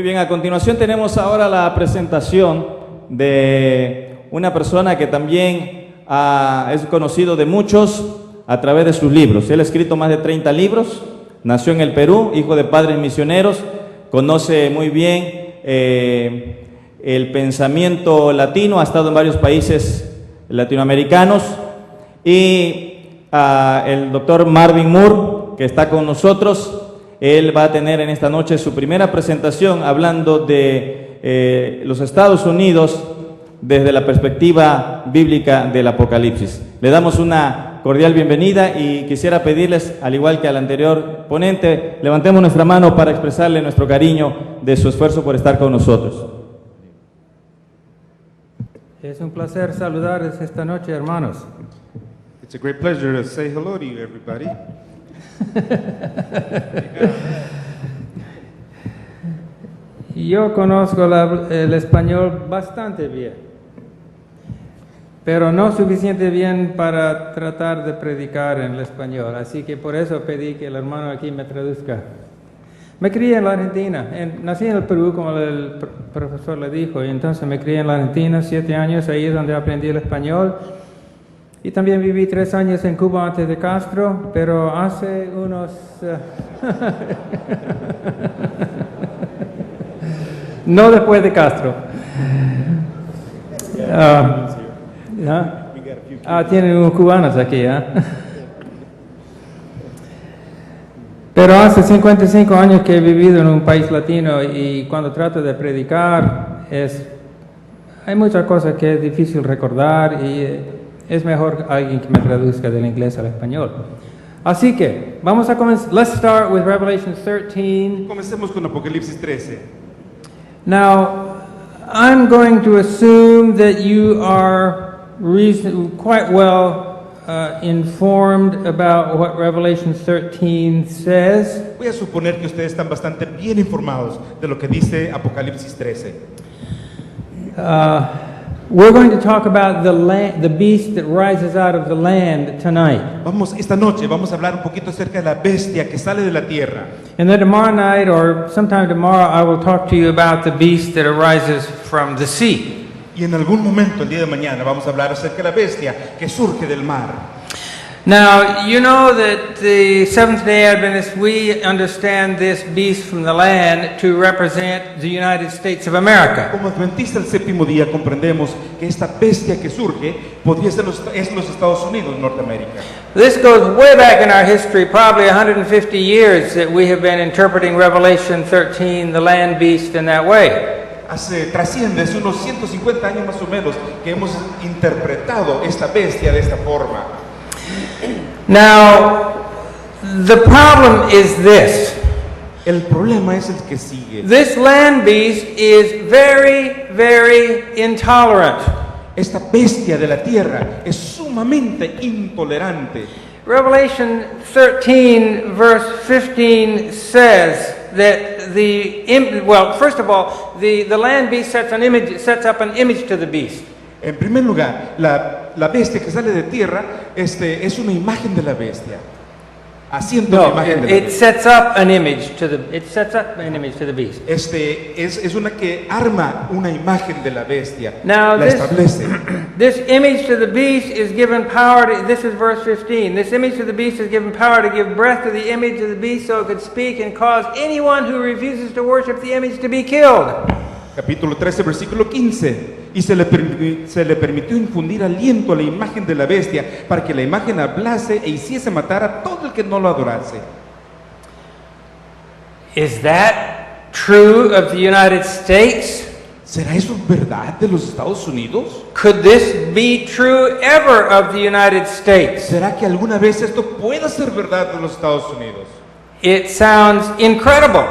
Muy bien, a continuación tenemos ahora la presentación de una persona que también es conocido de muchos a través de sus libros. Él ha escrito más de 30 libros, nació en el Perú, hijo de padres misioneros, conoce muy bien el pensamiento latino, ha estado en varios países latinoamericanos, y el doctor Marvin Moore, que está con nosotros. Él va a tener en esta noche su primera presentación hablando de los Estados Unidos desde la perspectiva bíblica del Apocalipsis. Le damos una cordial bienvenida y quisiera pedirles, al igual que al anterior ponente, levantemos nuestra mano para expresarle nuestro cariño de su esfuerzo por estar con nosotros. Es un placer saludarles esta noche, hermanos. It's a great pleasure to say hello to you, everybody. Yo conozco el español bastante bien, pero no suficiente bien para tratar de predicar en el español, así que por eso pedí que el hermano aquí me traduzca. Me crié en la Argentina, nací en el Perú, como el profesor le dijo, y entonces me crié en la Argentina, 7 años, ahí es donde aprendí el español. Y también viví 3 años en Cuba antes de Castro, pero hace unos... no después de Castro. Tienen unos cubanos aquí, Pero hace 55 años que he vivido en un país latino y cuando trato de predicar hay muchas cosas que es difícil recordar y es mejor alguien que me traduzca del inglés al español. Así que vamos a comenzar. Let's start with Revelation 13. Comencemos con Apocalipsis 13. Now, I'm going to assume that you are quite well informed about what Revelation 13 says. Voy a suponer que ustedes están bastante bien informados de lo que dice Apocalipsis 13. We're going to talk about the beast that rises out of the land tonight. Esta noche vamos a hablar un poquito acerca de la bestia que sale de la tierra. And then tomorrow night or sometime tomorrow I will talk to you about the beast that arises from the sea. Y en algún momento el día de mañana vamos a hablar acerca de la bestia que surge del mar. Now, you know that the Seventh-day Adventists, we understand this beast from the land to represent the United States of America. Como adventistas del séptimo día comprendemos que esta bestia que surge podría ser los Estados Unidos, Norteamérica. This goes way back in our history, probably 150 years that we have been interpreting Revelation 13, the land beast, in that way. Trasciende hace unos 150 años más o menos que hemos interpretado esta bestia de esta forma. Now, the problem is this. El problema es el que sigue. This land beast is very, very intolerant. Esta bestia de la tierra es sumamente intolerante. Revelation 13 verse 15 says that first of all, the land beast sets up an image to the beast. En primer lugar, la bestia que sale de tierra es una imagen de la bestia. Haciendo una imagen de la bestia. It sets up an image to the beast. Es una que arma una imagen de la bestia. Now, la establece. This image to the beast is given power this is verse 15. This image to the beast is given power to give breath to the image of the beast so it could speak and cause anyone who refuses to worship the image to be killed. Capítulo 13, versículo 15. Y se le permitió infundir aliento a la imagen de la bestia para que la imagen hablase e hiciese matar a todo el que no lo adorase. Is that true of the United States? ¿Será eso verdad de los Estados Unidos? Could this be true ever of the United States? ¿Será que alguna vez esto pueda ser verdad de los Estados Unidos? It sounds incredible.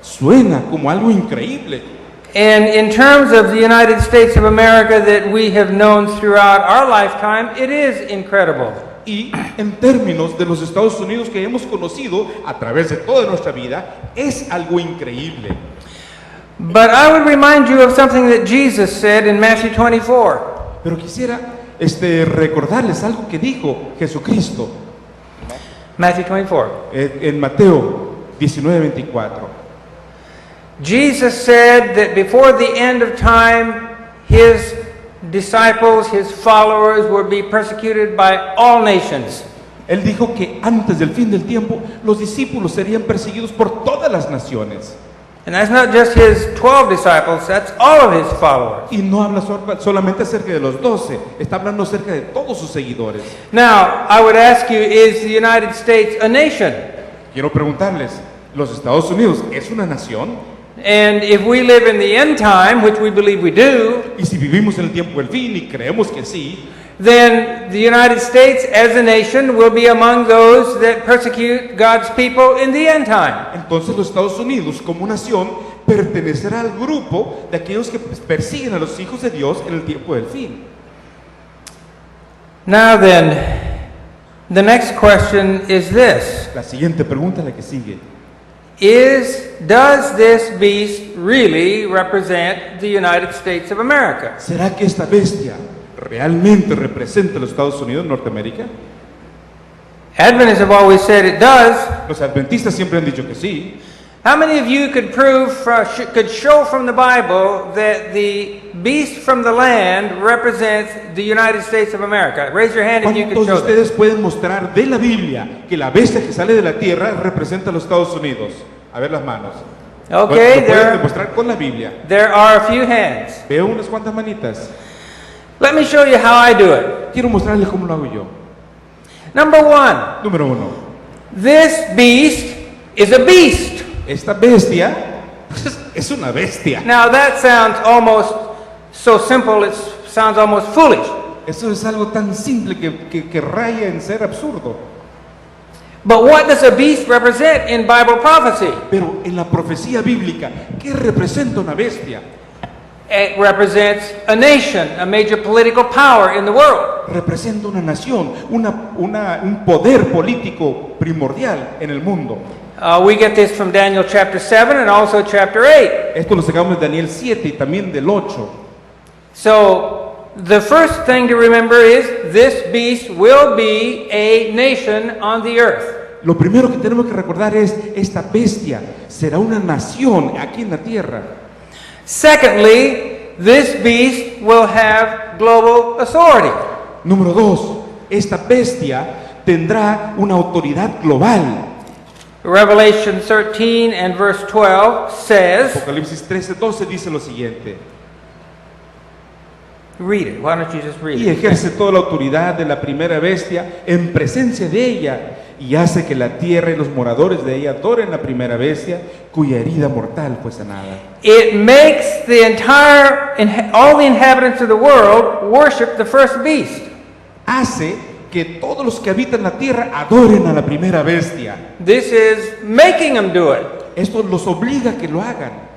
Suena como algo increíble. And in terms of the United States of America that we have known throughout our lifetime, it is incredible. Y en términos de los Estados Unidos que hemos conocido a través de toda nuestra vida, es algo increíble. But I would remind you of something that Jesus said in Matthew 24. Pero quisiera recordarles algo que dijo Jesucristo. Matthew 24. En Mateo 19:24. Jesus said that before the end of time, his disciples, his followers, would be persecuted by all nations. Él dijo que antes del fin del tiempo los discípulos serían perseguidos por todas las naciones. And that's not just his 12 disciples, that's all of his followers. Y no habla solamente acerca de los 12, está hablando acerca de todos sus seguidores. Now, I would ask you, is the United States a nation? Quiero preguntarles, ¿los Estados Unidos es una nación? And if we live in the end time, which we believe we do, Y si vivimos en el tiempo del fin, y creemos que sí, then the United States as a nation will be among those that persecute God's people in the end time. entonces los Estados Unidos como nación pertenecerá al grupo de aquellos que persiguen a los hijos de Dios en el tiempo del fin. Now then, the next question is this. La siguiente pregunta, la que sigue. Does this beast really represent the United States of America? ¿Será que esta bestia realmente representa a los Estados Unidos de Norteamérica? Adventists have always said it does. Los adventistas siempre han dicho que sí. How many of you could could show from the Bible that the beast from the land represents the United States of America? Raise your hand if you could ¿Cuántos de show that. ustedes pueden mostrar de la Biblia que la bestia que sale de la tierra representa a los Estados Unidos? A ver las manos. Okay, Lo pueden demostrar con la Biblia. there are a few hands. Veo unas cuantas manitas. Let me show you how I do it. Quiero mostrarles cómo lo hago yo. Number one, Número 1. this beast is a beast. Esta bestia es una bestia. Now that sounds almost so simple, it sounds almost foolish. Eso es algo tan simple que raya en ser absurdo. But what does a beast represent in Bible prophecy? Pero en la profecía bíblica, ¿qué representa una bestia? It represents a nation, a major political power in the world. Representa una nación, un poder político primordial en el mundo. We get this from Daniel chapter 7 and also chapter 8. Esto lo sacamos de Daniel 7 y también del 8. So, the first thing to remember is this beast will be a nation on the earth. Lo primero que tenemos que recordar es, esta bestia será una nación aquí en la tierra. Secondly, this beast will have global authority. Número 2, esta bestia tendrá una autoridad global. Revelation 13 and verse 12 says, Apocalipsis 13:12 dice lo siguiente. read it, why don't you just read Y it? ejerce toda la autoridad de la primera bestia en presencia de ella, y hace que la tierra y los moradores de ella adoren la primera bestia, cuya herida mortal fue sanada. It makes all the inhabitants of the world worship the first beast. Hace que todos los que habitan la tierra adoren a la primera bestia. This is making them do it. Esto los obliga a que lo hagan.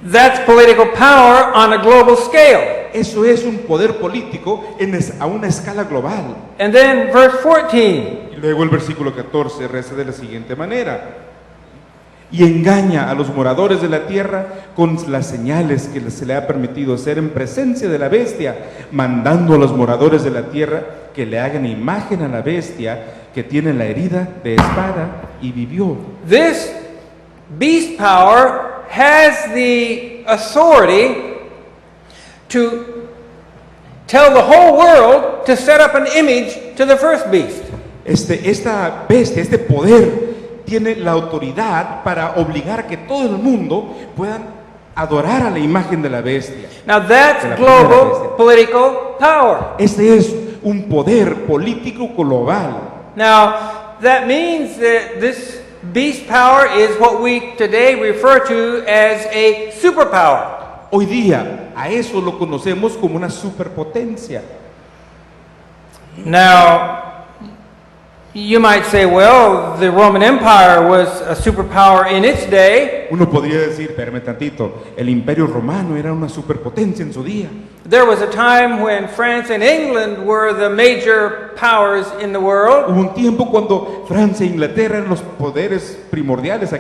That's political power on a global scale. Eso es un poder político a una escala global. And then verse 14. Y luego el versículo 14 reza de la siguiente manera. Y engaña a los moradores de la tierra con las señales que se le ha permitido hacer en presencia de la bestia, mandando a los moradores de la tierra que le hagan imagen a la bestia que tiene la herida de espada y vivió. This beast power has the authority to tell the whole world to set up an image to the first beast. Esta bestia, este poder, tiene la autoridad para obligar a que todo el mundo puedan adorar a la imagen de la bestia. Now that's De la primera global bestia. political power. Este es un poder político global. Now that means that this beast power is what we today refer to as a superpower. Hoy día a eso lo conocemos como una superpotencia. Now, you might say, well, the Roman Empire was a superpower in its day. Uno podría decir, espérame tantito, el Imperio Romano era una superpotencia en su día. There was a time when France and England were the major powers in the world. Hubo un tiempo cuando Francia e Inglaterra eran los poderes primordiales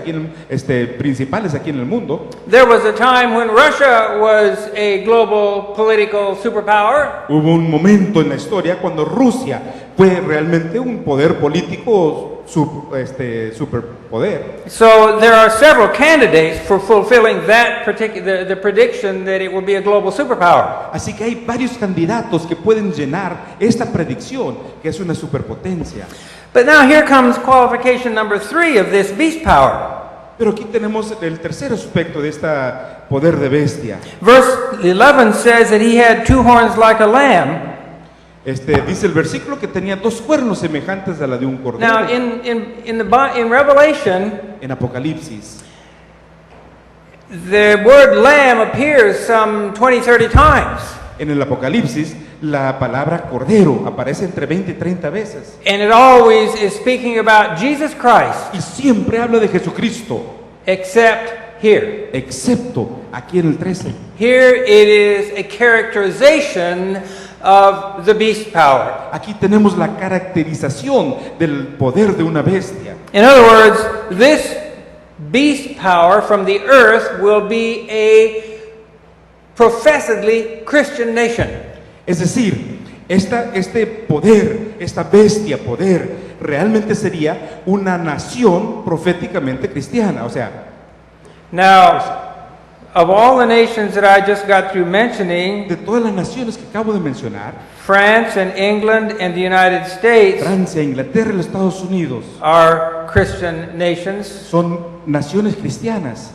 principales aquí en el mundo. There was a time when Russia was a global political superpower. Hubo un momento en la historia cuando Rusia fue realmente un poder político superpoder. So there are several candidates for fulfilling that particular the prediction that it will be a global superpower. Así que hay varios candidatos que pueden llenar esta predicción, que es una superpotencia. But now here comes qualification number 3 of this beast power. Pero aquí tenemos el tercer aspecto de este poder de bestia. Verse 11 says that he had 2 horns like a lamb. Dice el versículo que tenía 2 cuernos semejantes a la de un cordero. Now in Revelation, En Apocalipsis, the word lamb appears some 20-30 times. en el Apocalipsis, la palabra cordero aparece entre 20 y 30 veces. And it always is speaking about Jesus Christ, Y siempre habla de Jesucristo, except here. excepto aquí en el 13. Here it is a characterization of the beast power. Aquí tenemos la caracterización del poder de una bestia. In other words, this beast power from the earth will be a professedly Christian nation. Es decir, este poder, esta bestia poder, realmente sería una nación proféticamente cristiana. O sea, Now, of all the nations that I just got through mentioning, de todas las naciones que acabo de mencionar, France and England and the United States Francia, Inglaterra y los Estados Unidos are Christian nations. son naciones cristianas.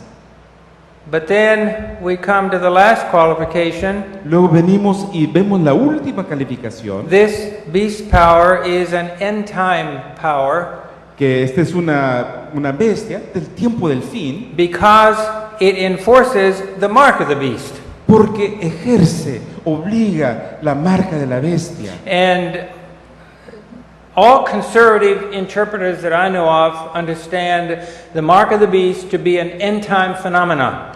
But then we come to the last qualification. Luego venimos y vemos la última calificación, This beast power is an end time power que esta es una bestia del tiempo del fin, because it enforces the mark of the beast. porque ejerce, obliga la marca de la bestia. And all conservative interpreters that I know of understand the mark of the beast to be an end time phenomenon.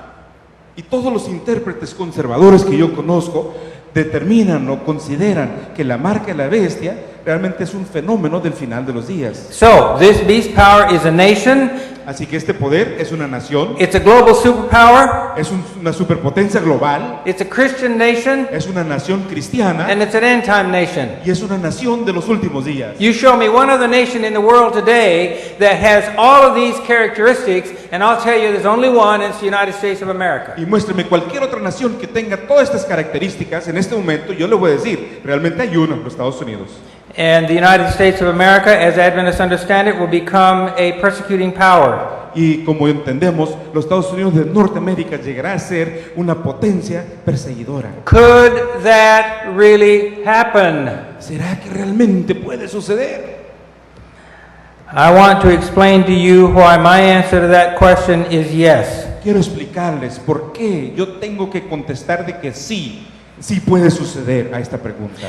Y todos los intérpretes conservadores que yo conozco determinan o consideran que la marca de la bestia realmente es un fenómeno del final de los días. So, this beast power is a nation, Así que este poder es una nación, it's a global superpower, es una superpotencia global, it's a Christian nation, es una nación cristiana and it's an end time nation. y es una nación de los últimos días. You show me one other nation in the world today that has all of these characteristics, and I'll tell you there's only one, and it's the United States of America. Y muéstreme cualquier otra nación que tenga todas estas características en este momento, yo le voy a decir, realmente hay uno, los Estados Unidos. And the United States of America, as Adventists understand it, will become a persecuting power. Y como entendemos, los Estados Unidos de Norteamérica llegará a ser una potencia perseguidora. Could that really happen? ¿Será que realmente puede suceder? I want to explain to you why my answer to that question is yes. Quiero explicarles por qué yo tengo que contestar de que sí, sí puede suceder a esta pregunta.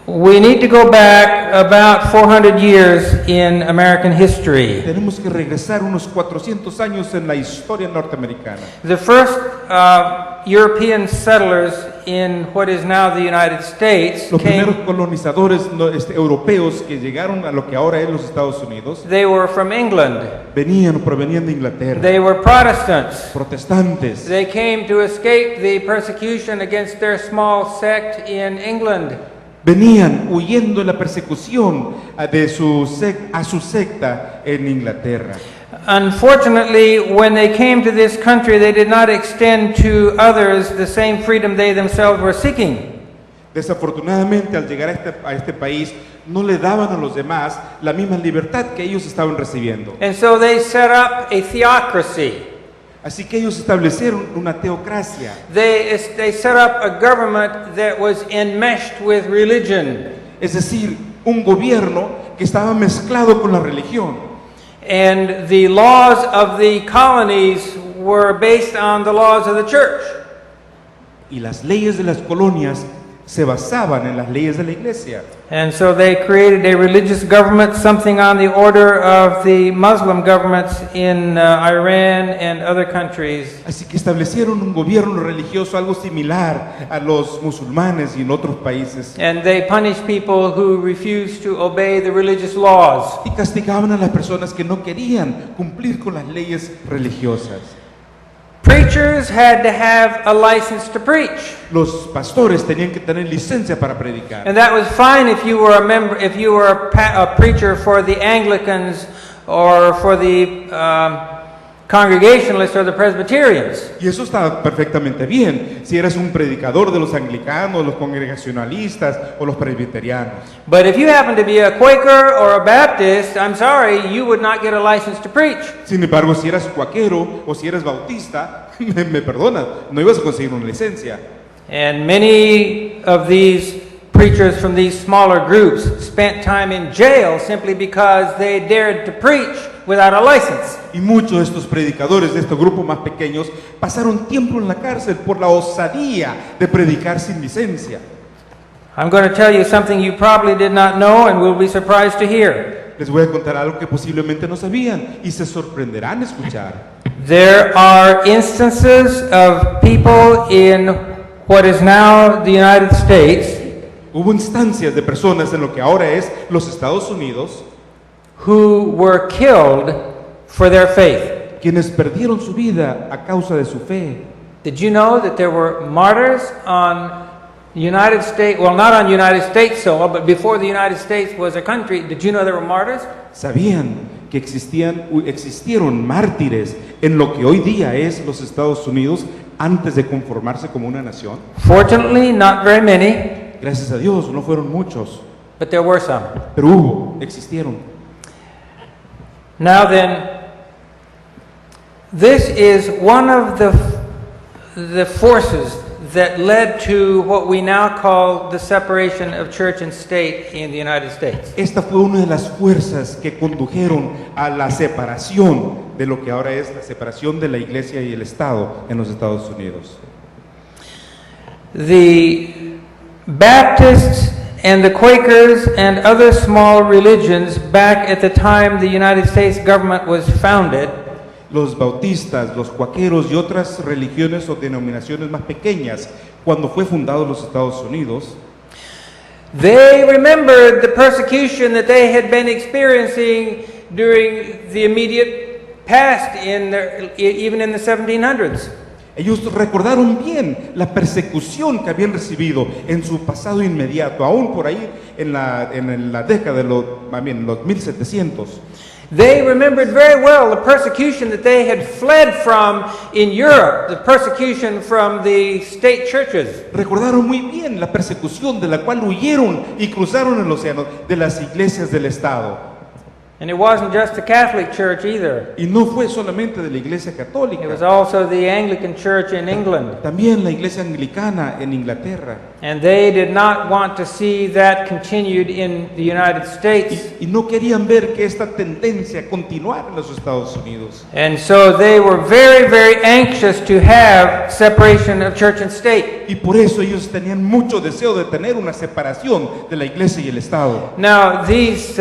We need to go back about 400 years in American history. Tenemos que regresar unos 400 años en la historia norteamericana. The first European settlers in what is now the United States Los primeros came, colonizadores europeos que llegaron a lo que ahora es los Estados Unidos they were from England. provenían de Inglaterra, They were Protestants. protestantes. They came to escape the persecution against their small sect in England. Venían huyendo de la persecución a su secta en Inglaterra. Unfortunately, when they came to this country, they did not extend to others the same freedom they themselves were seeking. Desafortunadamente, al llegar a este país, no le daban a los demás la misma libertad que ellos estaban recibiendo. And so they set up a theocracy. Así que ellos establecieron una teocracia. They set up a government that was enmeshed with religion. Es decir, un gobierno que estaba mezclado con la religión. And the laws of the colonies were based on the laws of the church. Y las leyes de las colonias se basaban en las leyes de la iglesia. And so they created a religious government, something on the order of the Muslim governments in Iran and other countries. Así que establecieron un gobierno religioso algo similar a los musulmanes y en otros países. And they punished people who refused to obey the religious laws. Y castigaban a las personas que no querían cumplir con las leyes religiosas. Preachers had to have a license to preach. Los pastores tenían que tener licencia para predicar. And that was fine if you were a member, if you were a preacher for the Anglicans or for the Congregationalists or the Presbyterians. Y eso está perfectamente bien, si eres un predicador de los anglicanos, los congregacionalistas o los presbiterianos. But if you happen to be a Quaker or a Baptist, I'm sorry, you would not get a license to preach. Sin embargo, si eres cuaquero o si eres bautista, me perdonas, no ibas a conseguir una licencia. And many of these preachers from these smaller groups spent time in jail simply because they dared to preach without a license. Y muchos de estos predicadores de estos grupos más pequeños pasaron tiempo en la cárcel por la osadía de predicar sin licencia. I'm going to tell you something you probably did not know and will be surprised to hear. Les voy a contar algo que posiblemente no sabían y se sorprenderán escuchar. There are instances of people in what is now the United States Hubo instancias de personas en lo que ahora es los Estados Unidos who were killed for their faith. quienes perdieron su vida a causa de su fe. Did you know that there were martyrs on the United States, well, not on United States soil, but before the United States was a country, did you know there were martyrs? ¿Sabían que existieron mártires en lo que hoy día es los Estados Unidos antes de conformarse como una nación? Fortunately, not very many, Gracias a Dios, no fueron muchos, but there were some. pero existieron. Now then, this is one of the forces that led to what we now call the separation of church and state in the United States. Esta fue una de las fuerzas que condujeron a la separación de lo que ahora es la separación de la iglesia y el Estado en los Estados Unidos. The Baptists and the Quakers and other small religions back at the time the United States government was founded Los bautistas, los cuaqueros y otras religiones o denominaciones más pequeñas, cuando fue fundado los Estados Unidos, they remembered the persecution that they had been experiencing during the immediate past, even in the 1700s. ellos recordaron bien la persecución que habían recibido en su pasado inmediato, aún por ahí en la década de los 1700. They remembered very well the persecution that they had fled from in Europe, the persecution from the state churches. Recordaron muy bien la persecución de la cual huyeron y cruzaron el océano de las iglesias del Estado. And it wasn't just the Catholic Church either. Y no fue solamente de la iglesia It was católica, also the Anglican Church in England. también la iglesia anglicana en Inglaterra. And they did not want to see that continued in the United States. Y no querían ver que esta tendencia continuara en los Estados Unidos. And so they were very, very anxious to have separation of church and state. Y por eso ellos tenían mucho deseo de tener una separación de la iglesia y el Estado. Now, these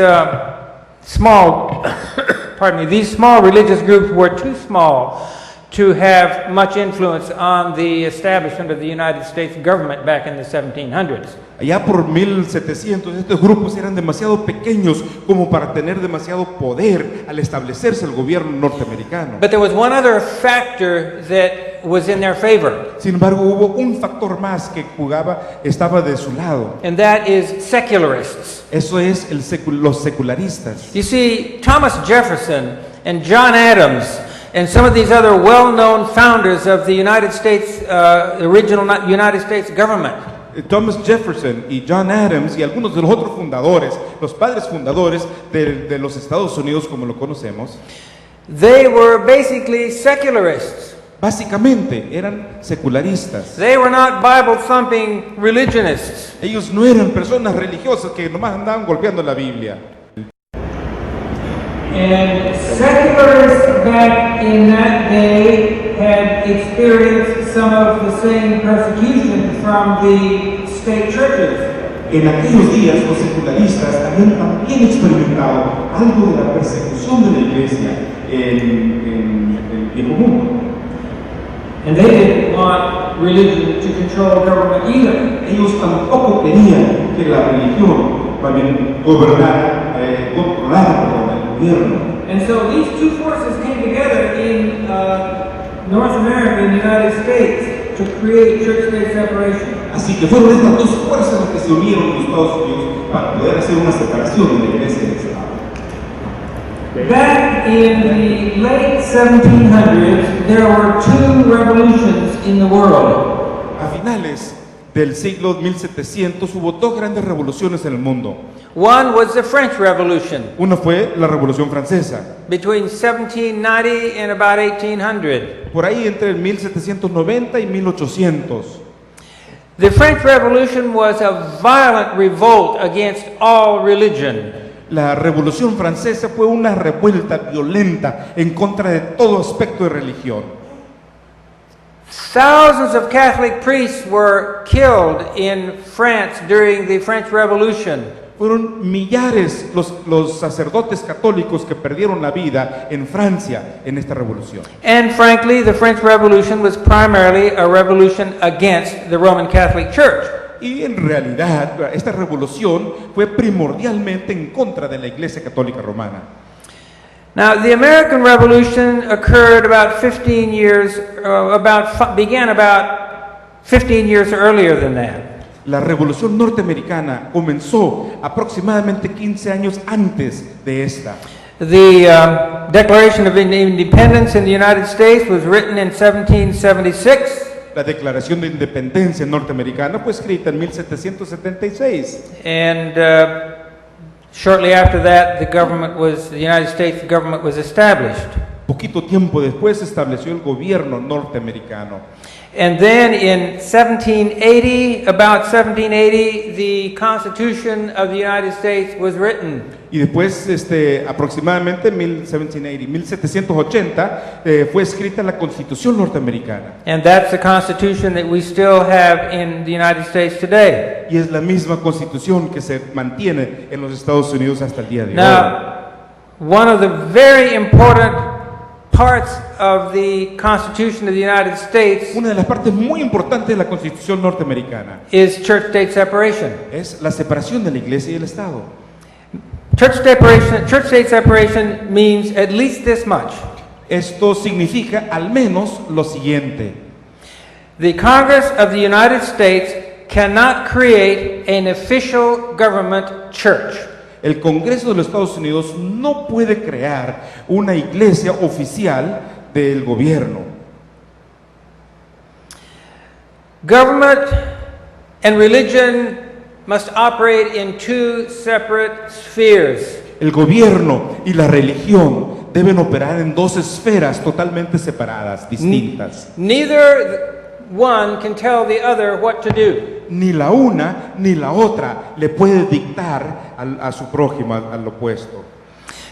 these small religious groups were too small to have much influence on the establishment of the United States government back in the 1700s. Allá por 1700 estos grupos eran demasiado pequeños como para tener demasiado poder al establecerse el gobierno norteamericano. But there was one other factor that was in their favor, Sin embargo, hubo un factor más que estaba de su lado. and that is secularists. Eso es los secularistas. You see, Thomas Jefferson and John Adams and some of these other well-known founders of the United States, original United States government, Thomas Jefferson y John Adams y algunos de los otros fundadores, los padres fundadores de los Estados Unidos como lo conocemos, they were basically secularists. básicamente eran secularistas. They were not Bible-thumping religionists. Ellos no eran personas religiosas que nomás andaban golpeando la Biblia. And secularists back in that day had experienced some of the same persecution from the state churches. En aquellos días los secularistas habían también experimentado algo de la persecución de la iglesia en el viejo mundo. And they didn't want religion to control government either. Ellos tampoco querían que la religión también controlara el gobierno. And so these two forces came together in North America, in the United States, to create church-state separation. Así que fueron estas dos fuerzas las que se unieron en los Estados Unidos para poder hacer una separación de la iglesia y del Estado. Back in the late 1700s, there were two revolutions in the world. A finales del siglo 1700 hubo dos grandes revoluciones en el mundo. One was the French Revolution Una fue la Revolución Francesa, between 1790 and about 1800. por ahí entre el 1790 y 1800. The French Revolution was a violent revolt against all religion. La Revolución Francesa fue una revuelta violenta en contra de todo aspecto de religión. Thousands of Catholic priests were killed in France during the French Revolution. Fueron millares los sacerdotes católicos que perdieron la vida en Francia en esta revolución. And frankly, the French Revolution was primarily a revolution against the Roman Catholic Church. Y en realidad esta revolución fue primordialmente en contra de la Iglesia Católica Romana. Now, the American Revolution occurred about 15 years, began about 15 years earlier than that. La revolución norteamericana comenzó aproximadamente 15 años antes de esta. The Declaration of Independence in the United States was written in 1776. La Declaración de Independencia norteamericana fue escrita en 1776. And shortly after that, the United States government was established. Poquito tiempo después se estableció el gobierno norteamericano. And then in 1780, about 1780, the Constitution of the United States was written. Y después, aproximadamente en 1780, fue escrita la Constitución norteamericana. And that's the Constitution that we still have in the United States today. Y es la misma Constitución que se mantiene en los Estados Unidos hasta el día de hoy. Now, one of the very important parts of the Constitution of the United States Una de las partes muy importantes de la Constitución norteamericana is church-state separation. es la separación de la Iglesia y el Estado. Church-state separation means at least this much. Esto significa al menos lo siguiente. The Congress of the United States cannot create an official government church. El Congreso de los Estados Unidos no puede crear una iglesia oficial del gobierno. Government and religion must operate in two separate spheres. El gobierno y la religión deben operar en dos esferas totalmente separadas, distintas. Neither one can tell the other what to do. Ni la una ni la otra le puede dictar a su prójimo, al opuesto.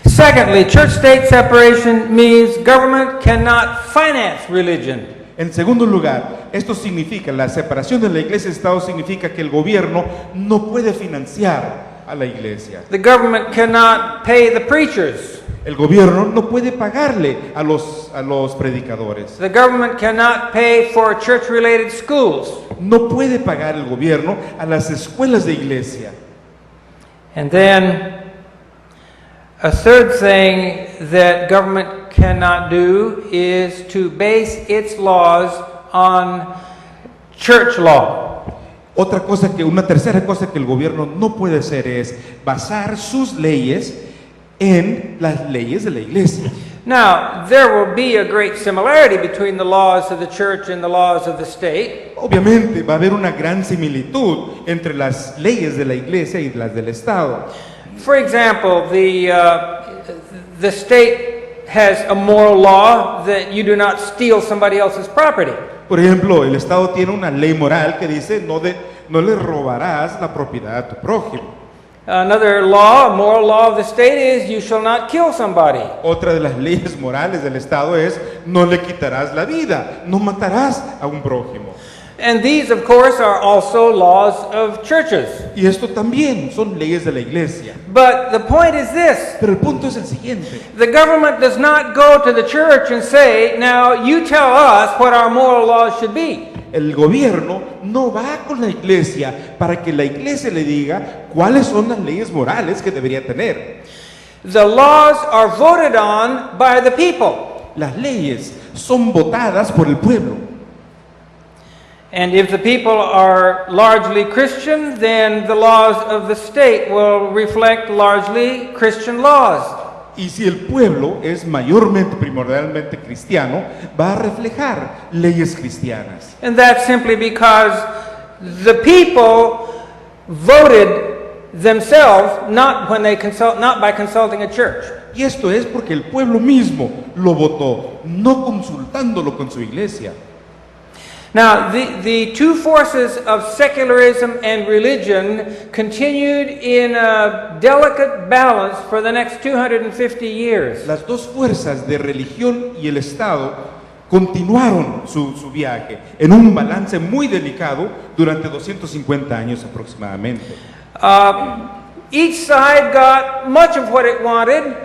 Secondly, church-state separation means government cannot finance religion. En segundo lugar, esto significa, la separación de la iglesia y el Estado significa que el gobierno no puede financiar a la iglesia. The government cannot pay the preachers. El gobierno no puede pagarle a los predicadores. The government cannot pay for church-related schools. No puede pagar el gobierno a las escuelas de iglesia. And then a third thing that government cannot do is to base its laws on church law. Una tercera cosa que el gobierno no puede hacer es basar sus leyes en las leyes de la iglesia. Now, there will be a great similarity between the laws of the church and the laws of the state. Obviamente va a haber una gran similitud entre las leyes de la iglesia y las del Estado. For example, the state has a moral law that you do not steal somebody else's property. Por ejemplo, el Estado tiene una ley moral que dice no le robarás la propiedad a tu prójimo. Another law, a moral law of the state is you shall not kill somebody. Otra de las leyes morales del Estado es no le quitarás la vida, no matarás a un prójimo. And these, of course, are also laws of churches. Y esto también son leyes de la iglesia. But the point is this. Pero el punto es el siguiente. The government does not go to the church and say, now you tell us what our moral laws should be. El gobierno no va con la iglesia para que la iglesia le diga cuáles son las leyes morales que debería tener. The laws are voted on by the people. Las leyes son votadas por el pueblo. And if the people are largely Christian, then the laws of the state will reflect largely Christian laws. Y si el pueblo es mayormente, primordialmente cristiano, va a reflejar leyes cristianas. And that's simply because the people voted themselves not by consulting a church. Y esto es porque el pueblo mismo lo votó, no consultándolo con su iglesia. Now, the two forces of secularism and religion continued in a delicate balance for the next 250 years. Las dos fuerzas de religión y el Estado continuaron su viaje en un balance muy delicado durante 250 años aproximadamente. Each side got much of what it wanted.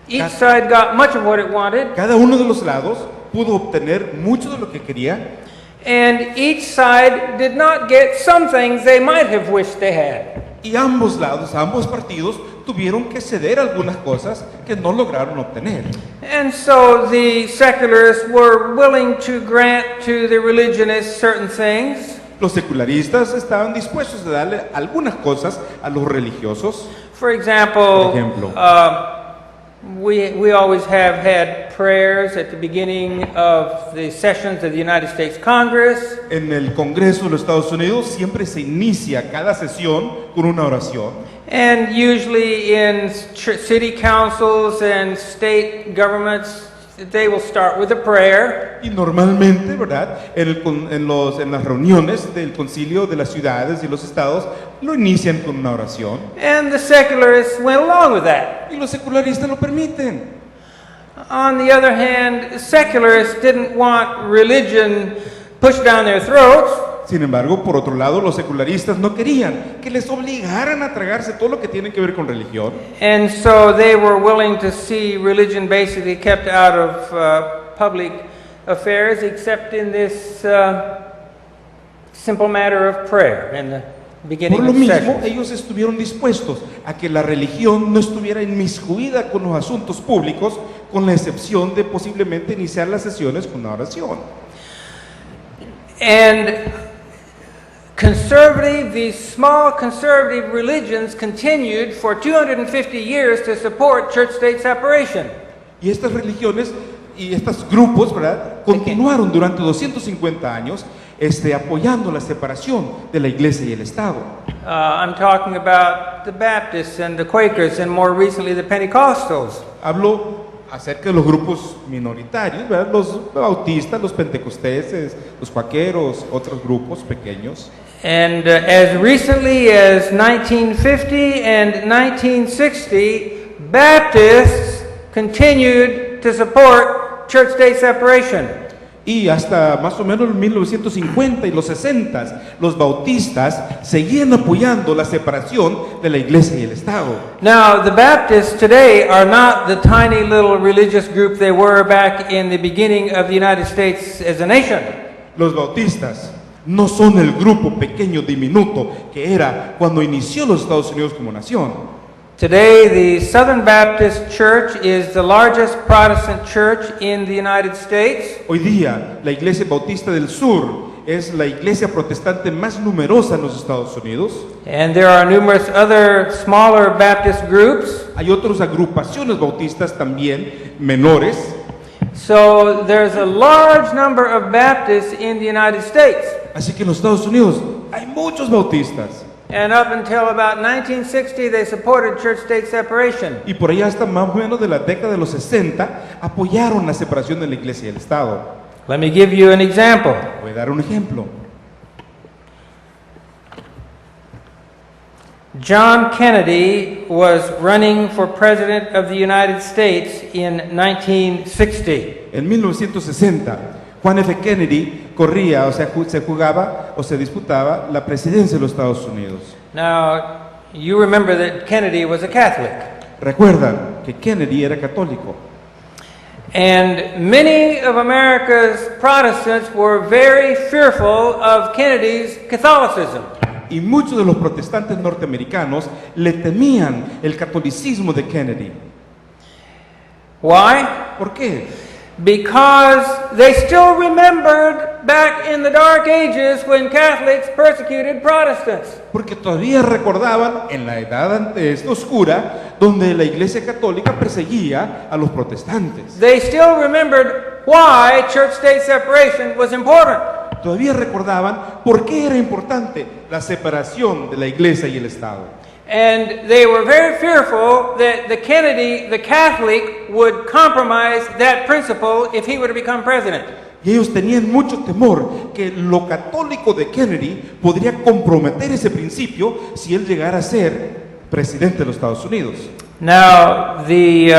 Each side got much of what it wanted. Cada uno de los lados pudo obtener mucho de lo que quería, And each side did not get some things they might have wished they had. y ambos lados, ambos partidos tuvieron que ceder algunas cosas que no lograron obtener. And so the secularists were willing to grant to the religionists certain things. Los secularistas estaban dispuestos a darle algunas cosas a los religiosos. For example, Por ejemplo. We always have had prayers at the beginning of the sessions of the United States Congress. En el Congreso de los Estados Unidos siempre se inicia cada sesión con una oración. And usually in city councils and state governments, they will start with a prayer. Y normalmente, ¿verdad? En las reuniones del concilio de las ciudades y los estados lo inician con una oración. And the secularists went along with that. Y los secularistas lo permiten. On the other hand, secularists didn't want religion pushed down their throats. Sin embargo, por otro lado, los secularistas no querían que les obligaran a tragarse todo lo que tiene que ver con religión. And so they were willing to see religion basically kept out of public affairs, except in this simple matter of prayer in the beginning Por lo of mismo, sessions. ellos estuvieron dispuestos a que la religión no estuviera inmiscuida con los asuntos públicos, con la excepción de posiblemente iniciar las sesiones con una oración. And these small conservative religions continued for 250 years to support church-state separation. Y estas religiones y estos grupos, ¿verdad?, continuaron durante 250 años apoyando la separación de la iglesia y el Estado. I'm talking about the Baptists and the Quakers and more recently the Pentecostals. Hablo acerca de los grupos minoritarios, ¿verdad?, los bautistas, los pentecosteses, los cuaqueros, otros grupos pequeños. And as recently as 1950 and 1960, Baptists continued to support church-state separation. Y hasta más o menos en 1950 y los 60, los bautistas seguían apoyando la separación de la iglesia y el Estado. Now, the Baptists today are not the tiny little religious group they were back in the beginning of the United States as a nation. Los bautistas no son el grupo pequeño, diminuto, que era cuando inició los Estados Unidos como nación. Today, the Southern Baptist Church is the largest Protestant church in the United States. Hoy día, la Iglesia Bautista del Sur es la iglesia protestante más numerosa en los Estados Unidos. And there are numerous other smaller Baptist groups. Hay otras agrupaciones bautistas también menores. So there's a large number of Baptists in the United States. Así que en los Estados Unidos hay muchos bautistas. And up until about 1960, they supported church-state separation. Y por allá hasta más o menos de la década de los 60 apoyaron la separación de la iglesia y el Estado. Let me give you an example. Voy a dar un ejemplo. John Kennedy was running for president of the United States in 1960. En 1960, Juan F. Kennedy corría, o sea, se jugaba o se disputaba la presidencia de los Estados Unidos. Now, you remember that Kennedy was a Catholic. Recuerdan que Kennedy era católico. And many of America's Protestants were very fearful of Kennedy's Catholicism. Y muchos de los protestantes norteamericanos le temían el catolicismo de Kennedy. Why? ¿Por qué? because they still remembered back in the Dark Ages when Catholics persecuted Protestants. Porque todavía recordaban en la edad oscura donde la Iglesia Católica perseguía a los protestantes. They still remembered why church-state separation was important. Todavía recordaban por qué era importante la separación de la Iglesia y el Estado. And they were very fearful that the Catholic, would compromise that principle if he were to become president. Y ellos tenían mucho temor que lo católico de Kennedy podría comprometer ese principio si él llegara a ser presidente de los Estados Unidos. Now, the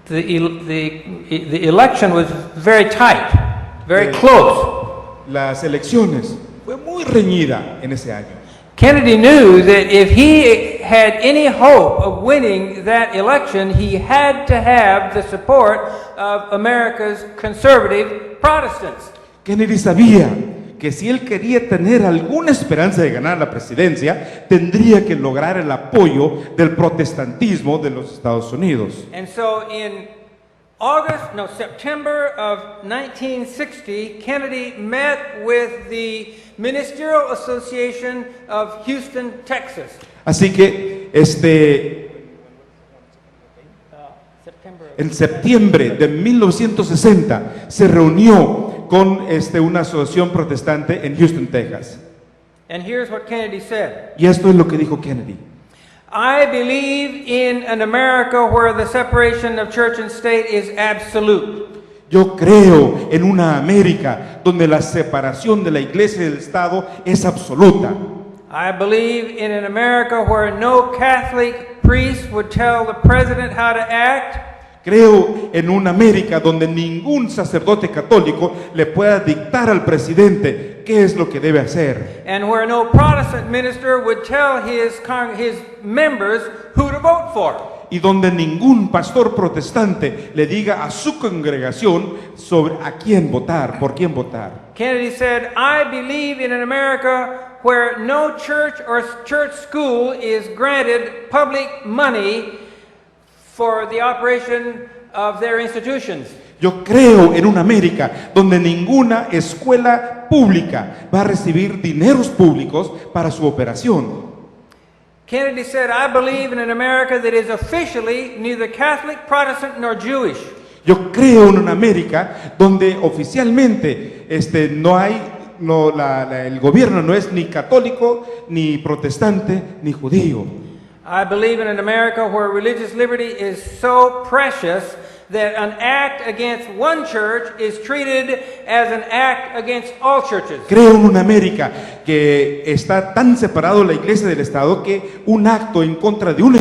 election was very tight, very close. Las elecciones fue muy reñida en ese año. Kennedy knew that if he had any hope of winning that election, he had to have the support of America's conservative Protestants. Kennedy sabía que si él quería tener alguna esperanza de ganar la presidencia, tendría que lograr el apoyo del protestantismo de los Estados Unidos. And so in September of 1960, Kennedy met with the Ministerial Association of Houston, Texas. Así que en septiembre de 1960 se reunió con una asociación protestante en Houston, Texas. And here's what Kennedy said. Y esto es lo que dijo Kennedy. I believe in an America where the separation of church and state is absolute. Yo creo en una América donde la separación de la Iglesia y del Estado es absoluta. I believe in an America where no Catholic priest would tell the president how to act. Creo en una América donde ningún sacerdote católico le pueda dictar al presidente qué es lo que debe hacer. And where no Protestant minister would tell his members who to vote for. Y donde ningún pastor protestante le diga a su congregación sobre a quién votar, por quién votar. Kennedy said, I believe in an America where no church or church school is granted public money for the operation of their institutions. Yo creo en una América donde ninguna escuela pública va a recibir dineros públicos para su operación. Kennedy said, I believe in an America that is officially neither Catholic, Protestant, nor Jewish. Yo creo en una América donde oficialmente el gobierno no es ni católico, ni protestante, ni judío. I believe in an America where religious liberty is so precious that an act against one church is treated as an act against all churches. Creo en una América que está tan separado la Iglesia del Estado que un acto en contra de una